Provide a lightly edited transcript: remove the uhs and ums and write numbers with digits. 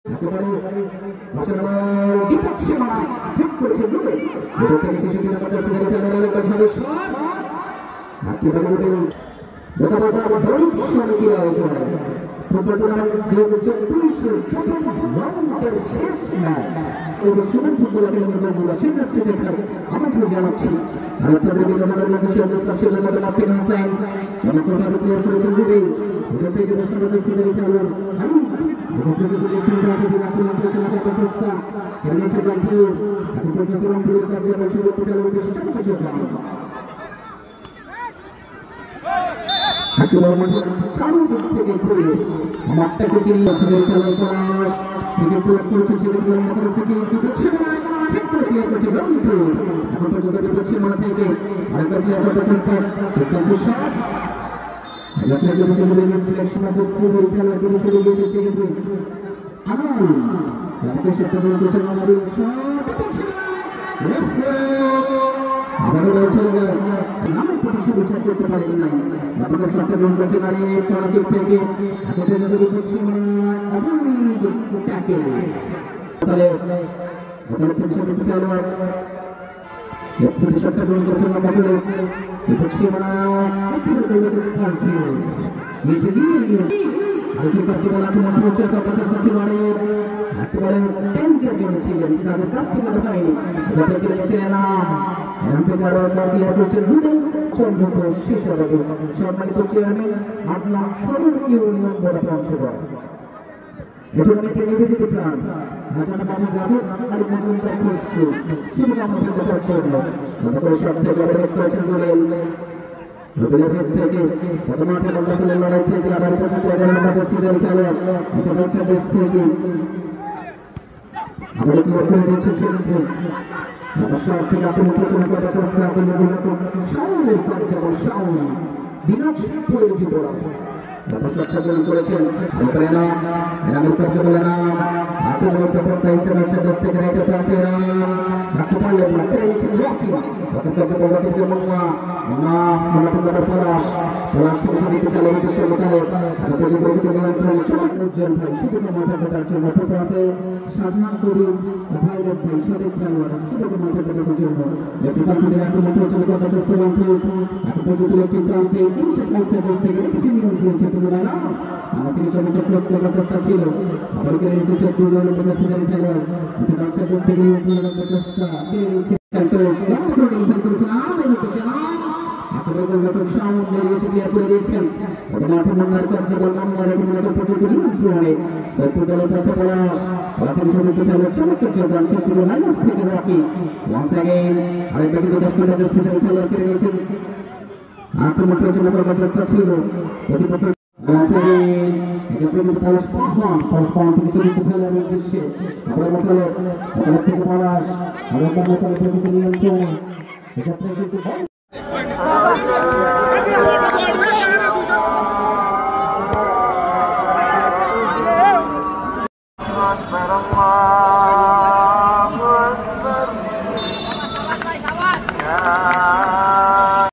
একেবারে ভাষার বিপক্ষে মারা ঠিক করেছে লুকে ওটা থেকে কিছু দিন আমাদের সিনেমা খেলার একটা ঝড়ে শট একেবারে লুকে গত বছর আমার দরিদ্র সরে কি হয়েছে ফুটবল টুর্নামেন্ট 2024 প্রথম রাউন্ডের শেষ ম্যাচ সুমন ফুটবল একাডেমির বন্ধুরা সেই ম্যাচটি দেখার আমন্ত্রণ জানাচ্ছি আর আপনাদের বিনোদনের মধ্যে শেয়ার সাবস্ক্রাইব করতে মাফিন হোসেন এবং কোথাও ক্লিয়ার করেছেন রুবি ওটা থেকে দর্শক আমাদের সিনেমা খেলার এখন পর্যন্ত একটু রাতে দিন আক্রমণ করেছেন আমাদের প্রচেষ্টা খেলেছে গম্ভীর এখন পর্যন্ত রংপুরের কার্যকর সুযোগ খেলার উদ্দেশ্যে ছোট ছোট চারুদিক থেকে ঘুরে মাঠটাকে চিনিয়ে সিনেমা খেলার পলাশ থেকে প্রয়োগ করেছে সিনেমা খেলার মতো থেকে বিপক্ষে ঠিক করে ক্লিয়ার করছে রংপুর এখন পর্যন্ত বিপক্ষে মাঠ থেকে আরেকবার ক্লিয়ার করার চেষ্টা অত্যন্ত শট যাত্রা করেছে বলে রিফ্লেকশন আছে সিনেমা খেলার দিকে চলে গিয়েছে কিন্তু আনন্দ তাকে সেটা বলে করেছে আমাদের শট আবারও রয়েছে নামের প্রতিশোধ বিচার করতে পারেন নাই আপনাদের শটটা গ্রহণ করছে দাঁড়িয়ে পরাজিত থেকে এখন যদি বিপক্ষে ট্যাকেল তাহলে ওখানে প্রতিশোধ খেলোয়াড় শটটা গ্রহণ করছেন না মহলে বিপক্ষে কনফিডেন্স নিচে দিয়ে আরেকটি কার্যকর আক্রমণ হচ্ছে চেষ্টা ছিল একেবারে ট্যাঙ্কের জন্য ছিলেন তাদের কাছ থেকে দেখায়নি যাতে খেলেছিলেন না এরকম থেকে আরো ক্লিয়ার করছেন চন্দ্রপুর শিশুবাবু সম্মানিত চেয়ারম্যান আপনার সরল ইউনিয়ন বোর্ড অংশগ্রহণ টুর্নামেন্টের নিবেদিত প্রাণ হাজার বাবু যাবে আর মজুমদার খুশু শুভকামনা দেখার জন্য আমাদের সব থেকে অবরোধ করেছেন দোলেল রবিলের থেকে প্রথমার্ধে লন্ডনের লড়াই থেকে আবার পর্যন্ত 11 নম্বর সিরিয়াল খেলোয়াড় বাংলাদেশ থেকে আমাদের ক্লিয়ার করে দিয়েছেন সেদিন অবশ্যই থেকে আক্রমণ প্রচুর করার চেষ্টা করলে সাউন্ডের কার্যকর সাউন্ড দিনাজপুরের যুবরাজ অবশ্যই গ্রহণ করেছেন এনামের কার্যকর আক্রমণ প্রথমটা ইচ্ছে হচ্ছে দেশ থেকে রাইটে প্রান্তে রাখতে পারলেন না খেলে নিচ্ছেন রকি রকের কার্যকর রকিকে মোল্লা পলাশ দিতে খেলে উদ্দেশ্যে মোতালে পর্যন্ত কিছু নিয়ন্ত্রণ উজ্জ্বল ভাই শুধুকে মাঠে ফেটার জন্য প্রথমে শাহজাহান করিম ভাইরব ভাই সাবেক খেলোয়াড় শুধুকে মাঠে ফেটার জন্য একটি প্রান্তে আক্রমণ প্রচুর করার চেষ্টা করতে এখন পর্যন্ত একটি প্রান্তে ইচ্ছে পৌঁছে দেশ থেকে কিছু নিয়ন্ত্রণ পুনরায় আমার থেকে চমৎকার ক্রস করার চেষ্টা ছিল আবার কেড়ে নিচ্ছে সিনেমা খেলোয়াড় বাচ্চা দেশ থেকে নিয়ন্ত্রণ করার চেষ্টা কেড়ে নিচ্ছে আক্রমণ প্রচন্ড করার চেষ্টা ছিল নিয়ন্ত্রণ